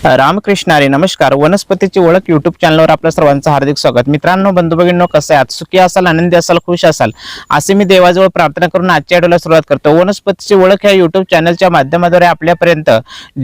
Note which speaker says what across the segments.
Speaker 1: रामकृष्ण हरी. नमस्कार. वनस्पतीची ओळख युट्यूब चॅनलवर आपल्या सर्वांचं हार्दिक स्वागत. मित्रांनो, बंधू भगिनींनो, कसे आहात? सुखी असाल, आनंदी असाल, खुश असाल असे मी देवाजवळ प्रार्थना करून आजच्या व्हिडिओला सुरुवात करतो. वनस्पतीची ओळख या युट्यूब चॅनलच्या माध्यमाद्वारे आपल्यापर्यंत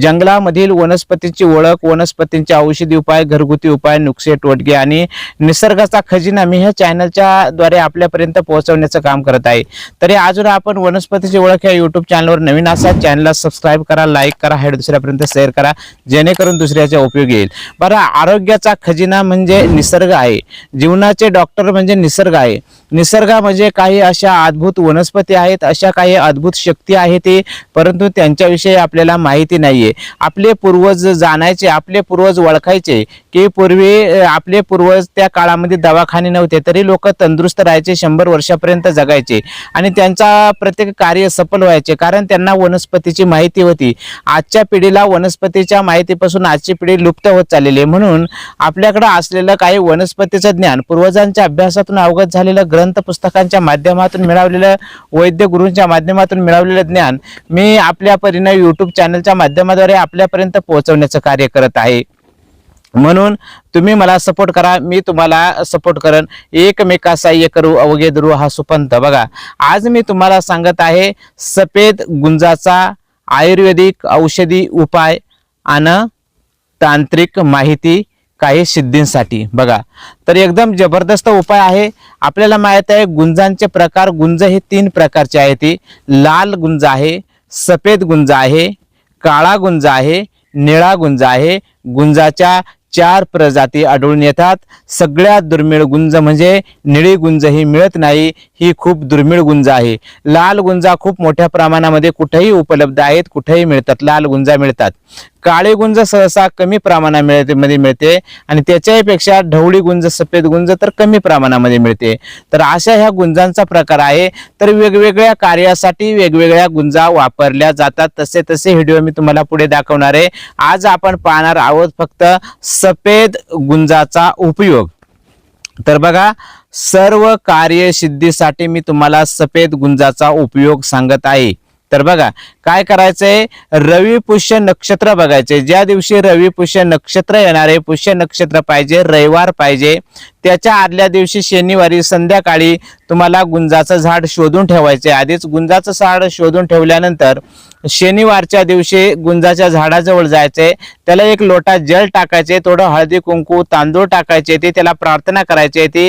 Speaker 1: जंगलामधील वनस्पतीची ओळख, वनस्पतींचे औषधी उपाय, घरगुती उपाय, नुकसे टोटके आणि निसर्गाचा खजिना मी ह्या चॅनलच्या द्वारे आपल्यापर्यंत पोहोचवण्याचं काम करत आहे. तरी अजून आपण वनस्पतीची ओळख या युट्यूब चॅनलवर नवीन असाल, चॅनलला सबस्क्राईब करा, लाईक करा, हे दुसऱ्यापर्यंत शेअर करा, जेणेकरून दुसऱ्याच्या उपयोगी येईल. बरं, आरोग्याचा खजिना म्हणजे निसर्ग आहे. जीवनाचे डॉक्टर म्हणजे निसर्ग आहे. निसर्ग म्हणजे काही अशा अद्भुत वनस्पती आहेत, अशा काही अद्भुत शक्ती आहेत, परंतु त्यांच्याविषयी आपल्याला माहिती नाहीये. आपले पूर्वज जाणायचे, आपले पूर्वज ओळखायचे की पूर्वी आपले पूर्वज त्या काळामध्ये दवाखाने नव्हते, तरी लोक तंदुरुस्त राहायचे, 100 वर्षापर्यंत जगायचे आणि त्यांचा प्रत्येक कार्य सफल व्हायचे, कारण त्यांना वनस्पतीची माहिती होती. आजच्या पिढीला वनस्पतीच्या माहितीपासून आजची पिढी लुप्त होत चाललेली आहे. म्हणून आपल्याकडे असलेलं काही वनस्पतीचं ज्ञान, पूर्वजांच्या अभ्यासातून अवगत झालेलं, ग्रंथ पुस्तकांच्या माध्यमातून मिळवलेलं, वैद्य गुरूंच्या माध्यमातून मिळवलेलं ज्ञान मी आपल्या परीने युट्यूब चॅनलच्या माध्यमाद्वारे आपल्यापर्यंत पोहोचवण्याचं कार्य करत आहे. म्हणून तुम्ही मला सपोर्ट करा, मी तुम्हाला सपोर्ट करेन. एकमेका सहाय्य करू, अवघे धरू हा सुपंथ. बघा, आज मी तुम्हाला सांगत आहे सफेद गुंजाचा आयुर्वेदिक औषधी उपाय आणि तांत्रिक माहिती काही सिद्धींसाठी. बघा, तर एकदम जबरदस्त उपाय आहे. आपल्याला माहित आहे गुंजांचे प्रकार. गुंज हे 3 प्रकारचे आहेत. लाल गुंज आहे, सफेद गुंज आहे, काळा गुंज आहे, निळा गुंज आहे. गुंजाच्या 4 प्रजाती आढळून येतात. सगळ्यात दुर्मिळ गुंज म्हणजे निळी गुंज ही मिळत नाही, ही खूप दुर्मिळ गुंज आहे. लाल गुंजा खूप मोठ्या प्रमाणामध्ये कुठेही उपलब्ध आहेत, कुठेही मिळतात, लाल गुंजा मिळतात. काळे गुंज सहसा कमी प्रमाणामध्ये मिळते आणि त्याच्यापेक्षा ढवळी गुंज, सफेद गुंज तर कमी प्रमाणामध्ये मिळते. तर अशा ह्या गुंजांचा प्रकार आहे. तर वेगवेगळ्या कार्यासाठी वेगवेगळ्या गुंजा वापरल्या जातात. तसे तसे व्हिडिओ मी तुम्हाला पुढे दाखवणार आहे. आज आपण पाहणार आहोत फक्त सफेद गुंजाचा उपयोग. तर बघा, सर्व कार्यसिद्धीसाठी मी तुम्हाला सफेद गुंजाचा उपयोग सांगत आहे. तर बघा, काय करायचंय, रवी पुष्य नक्षत्र बघायचे. ज्या दिवशी रवी पुष्य नक्षत्र येणार आहे, पुष्य नक्षत्र पाहिजे, रविवार पाहिजे, त्याच्या आदल्या दिवशी शनिवारी संध्याकाळी तुम्हाला गुंजाचं झाड शोधून ठेवायचे. आधीच गुंजाचं झाड शोधून ठेवल्यानंतर शनिवारच्या दिवशी गुंजाच्या झाडाजवळ जायचे, त्याला 1 लोटा जल टाकायचे, थोडं हळदी कुंकू तांदूळ टाकायचे, ते त्याला प्रार्थना करायची ती,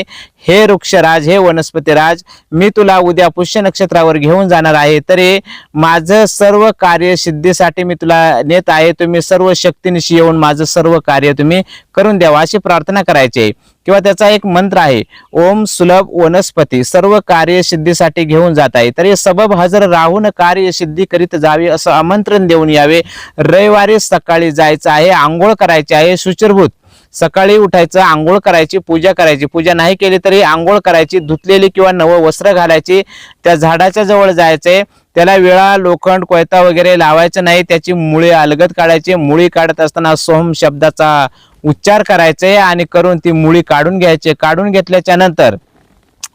Speaker 1: हे वृक्षराज, हे वनस्पतीराज, मी तुला उद्या पुष्य नक्षत्रावर घेऊन जाणार आहे, तरी माझं सर्व कार्य सिद्धीसाठी मी तुला नेत आहे. तुम्ही सर्व शक्तीनिशी येऊन माझं सर्व कार्य तुम्ही करून द्यावा, अशी प्रार्थना करायची. किंवा त्याचा एक मंत्र आहे, ओम सुलभ वनस्पती, सर्व कार्यसिद्धीसाठी घेऊन जात आहे, तरी सबब हजर राहून कार्यसिद्धी करीत जावे असं आमंत्रण देऊन यावे. रविवारी सकाळी जायचं आहे, आंघोळ करायची आहे, शुचिर्भूत सकाळी उठायचं, आंघोळ करायची, पूजा करायची. पूजा नाही केली तरी आंघोळ करायची, धुतलेली किंवा नवं वस्त्र घालायची, त्या झाडाच्या जवळ जायचंय, त्याला विळा, लोखंड, कोयता वगैरे लावायचं नाही, त्याची मुळी अलगद काढायची. मुळी काढत असताना सोम शब्दाचा उच्चार करायचे आणि करून ती मुळी काढून घ्यायची. काढून घेतल्याच्या नंतर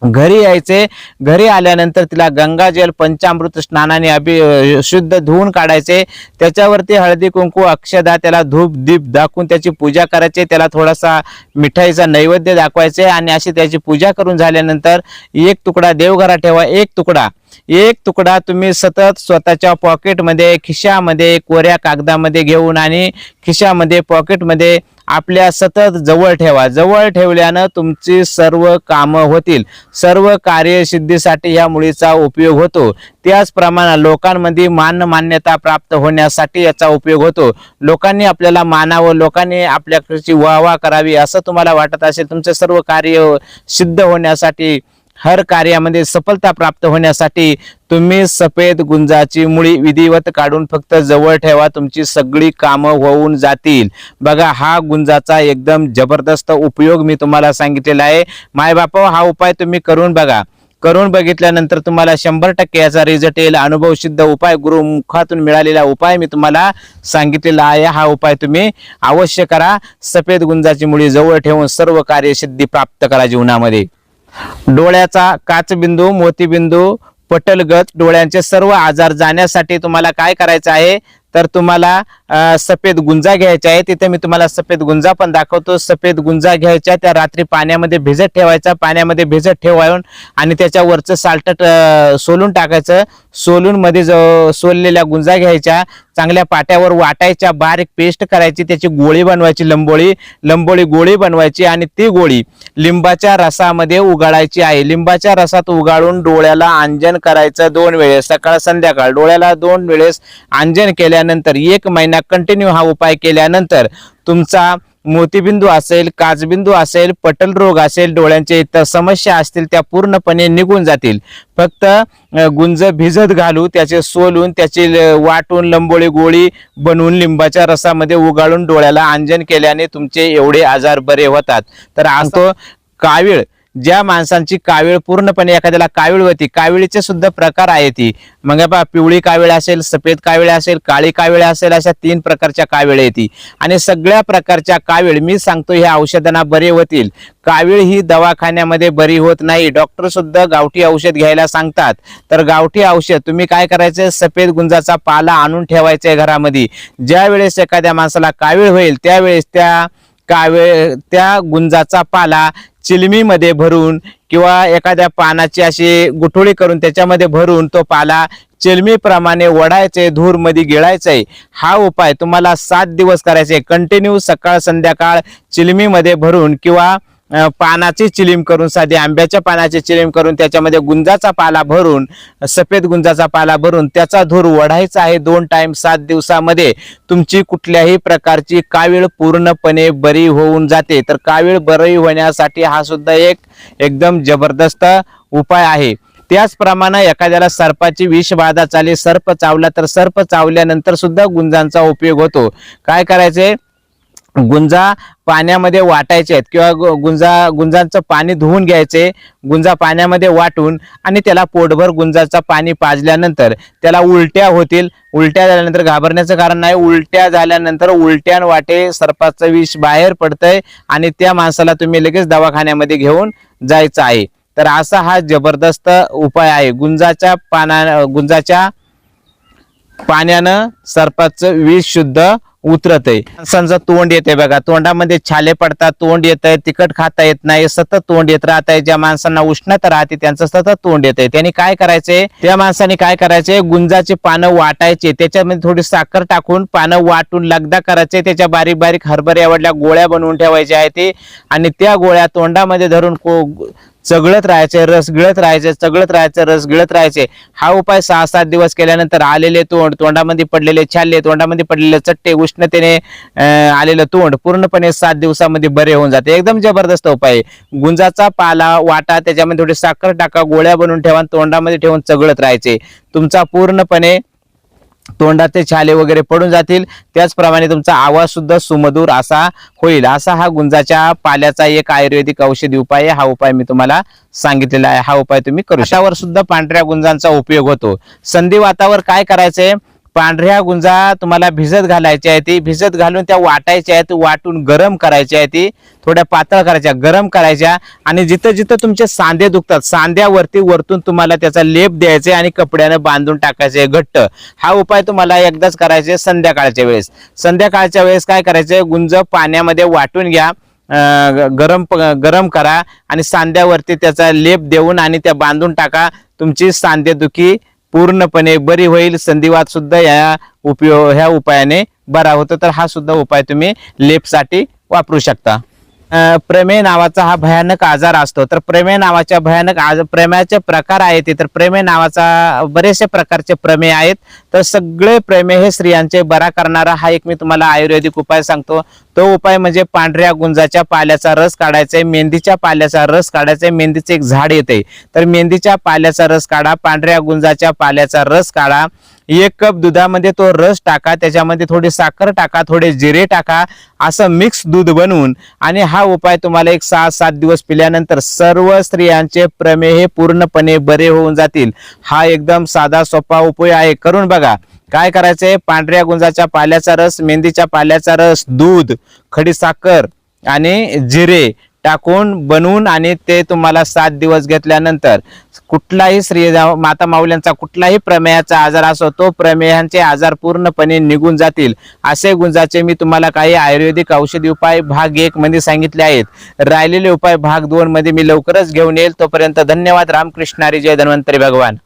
Speaker 1: घरी यायचे. घरी आल्यानंतर तिला गंगाजल पंचामृत स्नानाने शुद्ध धुवून काढायचे. त्याच्यावरती हळदी कुंकू अक्षदा, त्याला धूप दीप दाखवून त्याची पूजा करायची. त्याला थोडासा मिठाईचा नैवेद्य दाखवायचे आणि अशी त्याची पूजा करून झाल्यानंतर 1 तुकडा देवघरात ठेवा. 1 तुकडा तुम्ही सतत स्वतःच्या पॉकेटमध्ये, खिशामध्ये, कोऱ्या कागदामध्ये घेऊन आणि खिशामध्ये, पॉकेटमध्ये आपल्या सतत जवळ ठेवा. जवळ ठेवल्यानं तुमची सर्व कामं होतील. सर्व कार्यसिद्धीसाठी या मुळीचा उपयोग होतो. त्याचप्रमाणे लोकांमध्ये मान्यता प्राप्त होण्यासाठी याचा उपयोग होतो. लोकांनी आपल्याला मानावं, लोकांनी आपल्याकडची वाहवा करावी असं तुम्हाला वाटत असेल, तुमचे सर्व कार्य सिद्ध होण्यासाठी, हर कार्यामध्ये सफलता प्राप्त होण्यासाठी तुम्ही सफेद गुंजाची मुळी विधिवत काढून फक्त जवळ ठेवा, तुमची सगळी कामं होऊन जातील. बघा, हा गुंजाचा एकदम जबरदस्त उपयोग मी तुम्हाला सांगितलेला आहे. मायबापा, हा उपाय तुम्ही करून बघा. करून बघितल्यानंतर तुम्हाला 100% याचा रिझल्ट येईल. अनुभव सिद्ध उपाय, गुरुमुखातून मिळालेला उपाय मी तुम्हाला सांगितलेला आहे. हा उपाय तुम्ही अवश्य करा. सफेद गुंजाची मुळी जवळ ठेवून सर्व कार्यसिद्धी प्राप्त करा जीवनामध्ये. डोळ्याचा काचबिंदू, मोतीबिंदू, पटलगत, डोळ्यांचे सर्व आजार जाण्यासाठी तुम्हाला काय करायचं आहे, तर तुम्हाला सफेद गुंजा घ्यायच्या आहे. तिथे मी तुम्हाला सफेद गुंजा पण दाखवतो. सफेद गुंजा घ्यायच्या, त्या रात्री पाण्यामध्ये भिजत ठेवायचा. पाण्यामध्ये भिजत ठेवून आणि त्याच्यावरचं सालटट सोलून टाकायचं. सोलून मध्ये जो सोललेल्या गुंजा घ्यायच्या, चांगल्या पाट्यावर वाटायच्या, बारीक पेस्ट करायची, त्याची गोळी बनवायची, लंबोळी गोळी बनवायची आणि ती गोळी लिंबाच्या रसामध्ये उगाळायची आहे. लिंबाच्या रसात उगाळून डोळ्याला अंजन करायचं 2 वेळेस, सकाळ संध्याकाळ डोळ्याला 2 वेळेस अंजन केल्यानंतर 1 महिना कंटिन्यू हा उपाय केल्यानंतर तुमचा मोतीबिंदू असेल, काचबिंदू असेल, पटल रोग असेल, डोळ्यांच्या इतर समस्या असतील त्या पूर्णपणे निघून जातील. फक्त गुंज भिजत घालू, त्याचे सोलून, त्याची वाटून लंबोळी गोळी बनवून लिंबाच्या रसामध्ये उगाळून डोळ्याला अंजन केल्याने तुमचे एवढे आजार बरे होतात. तर असतो कावीळ, ज्या माणसांची कावीळ पूर्णपणे, एखाद्याला कावीळ होती, काविळीचे सुद्धा प्रकार आहे ती मग बा पिवळी कावीळ असेल, सफेद कावीळ असेल, काळी कावीळ असेल, अशा 3 प्रकारच्या कावीळ येते आणि सगळ्या प्रकारच्या कावीळ मी सांगतो ह्या औषधांना बरे होतील. कावीळ ही दवाखान्यामध्ये बरी होत नाही, डॉक्टर सुद्धा गावठी औषध घ्यायला सांगतात. तर गावठी औषध तुम्ही काय करायचं, सफेद गुंजाचा पाला आणून ठेवायचा घरामध्ये. ज्या वेळेस एखाद्या माणसाला कावीळ होईल त्यावेळेस त्या गुंजाचा पाला चिलमीमध्ये भरून किंवा एखाद्या पानाची अशी गुठोळी करून त्याच्यामध्ये भरून तो पाला चिलमीप्रमाणे ओढायचे, धूर मध्ये गिळायचे. हा उपाय तुम्हाला 7 दिवस करायचे कंटिन्यू, सकाळ संध्याकाळ चिलमीमध्ये भरून किंवा पानाची चिलीम करून, साधी आंब्याच्या पानाची चिलीम करून त्याच्यामध्ये गुंजाचा पाला भरून, सफेद गुंजाचा पाला भरून त्याचा धूर ओढायचा आहे 2 टाइम 7 दिवसामध्ये. तुमची कुठल्याही प्रकारची कावीळ पूर्णपणे बरी होऊन जाते. तर कावीळ बरी होण्यासाठी हा सुद्धा एक एकदम जबरदस्त उपाय आहे. त्याचप्रमाणे एखाद्याला सर्पाची विषबाधा झाली, सर्प चावला, तर सर्प चावल्यानंतर सुद्धा गुंजांचा उपयोग होतो. काय करायचे, गुंजा पाण्यामध्ये वाटायचे आहेत किंवा गुंजांचं पाणी धुवून घ्यायचे, गुंजा पाण्यामध्ये वाटून आणि त्याला पोटभर गुंजाचं पाणी पाजल्यानंतर त्याला उलट्या होतील. उलट्या झाल्यानंतर घाबरण्याचं कारण नाही, उलट्या झाल्यानंतर उलट्यान वाटे सर्पाचं विष बाहेर पडतंय आणि त्या माणसाला तुम्ही लगेच दवाखान्यामध्ये घेऊन जायचं आहे. तर असा हा जबरदस्त उपाय आहे. गुंजाच्या पाण्यानं सर्पाचं विष शुद्ध उतरतय. माणसांचं तोंड येते बघा, तोंडामध्ये छाले पडतात, तोंड येतंय, तिखट खाता येत नाही, सतत तोंड येत राहत आहे. ज्या माणसांना उष्णता राहते त्यांचं सतत तोंड येतंय, त्यांनी काय करायचे, त्या माणसाने काय करायचे, गुंजाची पानं वाटायचे, त्याच्यामध्ये थोडी साखर टाकून पानं वाटून लगदा करायचे, त्याच्या बारीक बारीक हरभऱ्यावरल्या गोळ्या बनवून ठेवायच्या आहेत ते आणि त्या गोळ्या तोंडामध्ये धरून चगळत राहायचे, रस गिळत राहायचे, चगळत राहायचे, रस गिळत राहायचे. हा उपाय 6-7 दिवस केल्यानंतर आलेले तोंड, तोंडामध्ये पडलेले छाले, तोंडामध्ये पडलेले चट्टे, उष्णतेने आलेलं तोंड पूर्णपणे 7 दिवसामध्ये बरे होऊन जाते. एकदम जबरदस्त उपाय. गुंजाचा पाला वाटा, त्याच्यामध्ये थोडी साखर टाका, गोळ्या बनवून ठेवा, तोंडामध्ये ठेवून चगळत राहायचे. तुमचा पूर्णपणे तोंडाचे छाले वगैरे पडून जातील. त्याचप्रमाणे तुमचा आवाज सुद्धा सुमधुर असा होईल. असा हा गुंजाच्या पाल्याचा एक आयुर्वेदिक औषधी उपाय आहे. हा उपाय मी तुम्हाला सांगितलेला आहे. हा उपाय तुम्ही करू शकता. त्यावर सुद्धा पांढऱ्या गुंजांचा उपयोग होतो. संधिवातावर काय करायचंय, पांढऱ्या गुंजा तुम्हाला भिजत घालायच्या आहे, ती भिजत घालून त्या वाटायच्या आहेत, वाटून गरम करायच्या आहे, ती थोड्या पातळ करायच्या, गरम करायच्या आणि जिथं जिथं तुमचे सांधे दुखतात सांध्यावरती वरतून तुम्हाला त्याचा लेप द्यायचे आणि कपड्याने बांधून टाकायचे घट्ट. हा उपाय तुम्हाला एकदाच करायचे संध्याकाळच्या वेळेस. संध्याकाळच्या वेळेस काय करायचे, गुंज पाण्यामध्ये वाटून घ्या, गरम करा आणि सांध्यावरती त्याचा लेप देऊन आणि त्या बांधून टाका. तुमची सांधेदुखी पूर्णपणे बरी होईल. संधिवात सुद्धा ह्या उपायाने बरा होतो. तर हा सुद्धा उपाय तुम्ही लेपसाठी वापरू शकता. प्रमेय नावाचा हा भयानक आजार असतो. तर प्रमेय नावाच्या प्रमेयाचे प्रकार आहेत. तर प्रमेय नावाचा बरेचसे प्रकारचे प्रमेय आहेत. तर सगळे प्रमेय हे स्त्रियांचे बरा करणारा हा एक मी तुम्हाला आयुर्वेदिक उपाय सांगतो. तो उपाय म्हणजे पांढऱ्या गुंजाच्या पाल्याचा रस काढायचा, मेंदीच्या पाल्याचा रस काढायचा. मेंदीचे एक झाड येते, तर मेंदीच्या पाल्याचा रस काढा, पांढऱ्या गुंजाच्या पाल्याचा रस काढा. 1 कप दुधामध्ये तो रस टाका, त्याच्यामध्ये थोडी साखर टाका, थोडे जिरे टाका, असं मिक्स दूध बनवून आणि हा उपाय तुम्हाला एक 6-7 दिवस पिल्यानंतर सर्व स्त्रियांचे प्रमेय हे पूर्णपणे बरे होऊन जातील. हा एकदम साधा सोपा उपाय आहे, करून बघा. काय करायचंय, पांढऱ्या गुंजाच्या पाल्याचा रस, मेंदीच्या पाल्याचा रस, दूध, खडी साखर आणि जिरे टाकून बनवून आणि ते तुम्हाला 7 दिवस घेतल्यानंतर कुठलाही माता माऊल्यांचा कुठलाही प्रमेयाचा आजार असो तो प्रमेयांचे आजार पूर्णपणे निघून जातील असे गुंजाचे मी तुम्हाला काही आयुर्वेदिक औषधी उपाय भाग 1 मध्ये सांगितले आहेत। राहिलेले उपाय भाग 2 मध्ये मी लवकरच घेऊन येईल। तोपर्यंत धन्यवाद। रामकृष्ण हरी, जय धन्वंतरी भगवान।